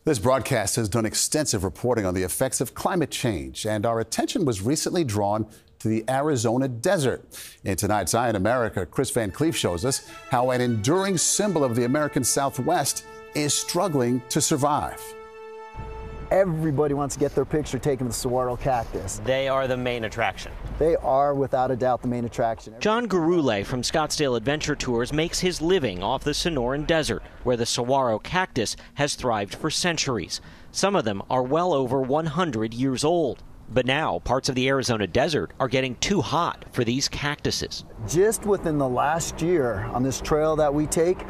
This broadcast has done extensive reporting on the effects of climate change, and our attention was recently drawn to the Arizona desert. In tonight's Eye on America, Kris Van Cleave shows us how an enduring symbol of the American Southwest is struggling to survive. Everybody wants to get their picture taken with the saguaro cactus. They are the main attraction. They are, without a doubt, the main attraction. John Gurule from Scottsdale Adventure Tours makes his living off the Sonoran Desert, where the saguaro cactus has thrived for centuries. Some of them are well over 100 years old. But now, parts of the Arizona desert are getting too hot for these cactuses. Just within the last year on this trail that we take,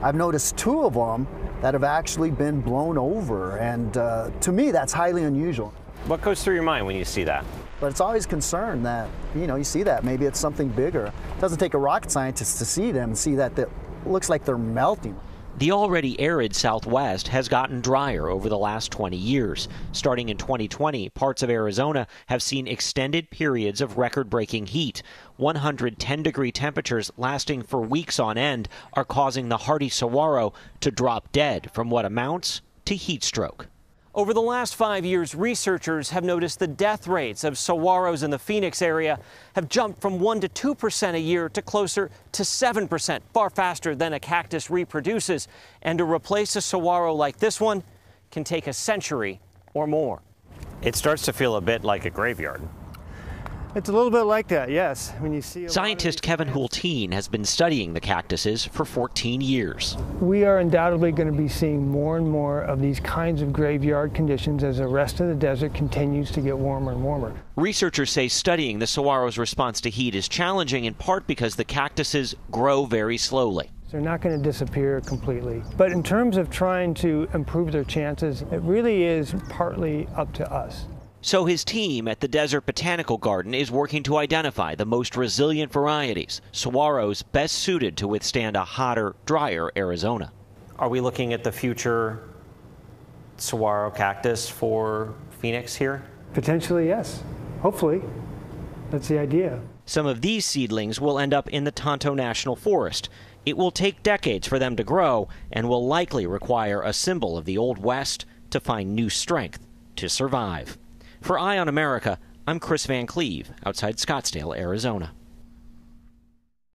I've noticed 2 of them that have actually been blown over, and to me that's highly unusual. What goes through your mind when you see that? But it's always concern that, you see that maybe it's something bigger. It doesn't take a rocket scientist to see them and see that it looks like they're melting. The already arid Southwest has gotten drier over the last 20 years. Starting in 2020, parts of Arizona have seen extended periods of record-breaking heat. 110-degree temperatures lasting for weeks on end are causing the hardy saguaro to drop dead from what amounts to heat stroke. Over the last 5 years, researchers have noticed the death rates of saguaros in the Phoenix area have jumped from 1% to 2% a year to closer to 7%, far faster than a cactus reproduces. And to replace a saguaro like this one can take a century or more. It starts to feel a bit like a graveyard. It's a little bit like that, yes. When you see Scientist Kevin Hulteen has been studying the cactuses for 14 years. We are undoubtedly going to be seeing more and more of these kinds of graveyard conditions as the rest of the desert continues to get warmer and warmer. Researchers say studying the saguaro's response to heat is challenging in part because the cactuses grow very slowly. They're not going to disappear completely. But in terms of trying to improve their chances, it really is partly up to us. So his team at the Desert Botanical Garden is working to identify the most resilient varieties, saguaros best suited to withstand a hotter, drier Arizona. Are we looking at the future saguaro cactus for Phoenix here? Potentially, yes. Hopefully. That's the idea. Some of these seedlings will end up in the Tonto National Forest. It will take decades for them to grow and will likely require a symbol of the Old West to find new strength to survive. For Eye on America, I'm Kris Van Cleave, outside Scottsdale, Arizona.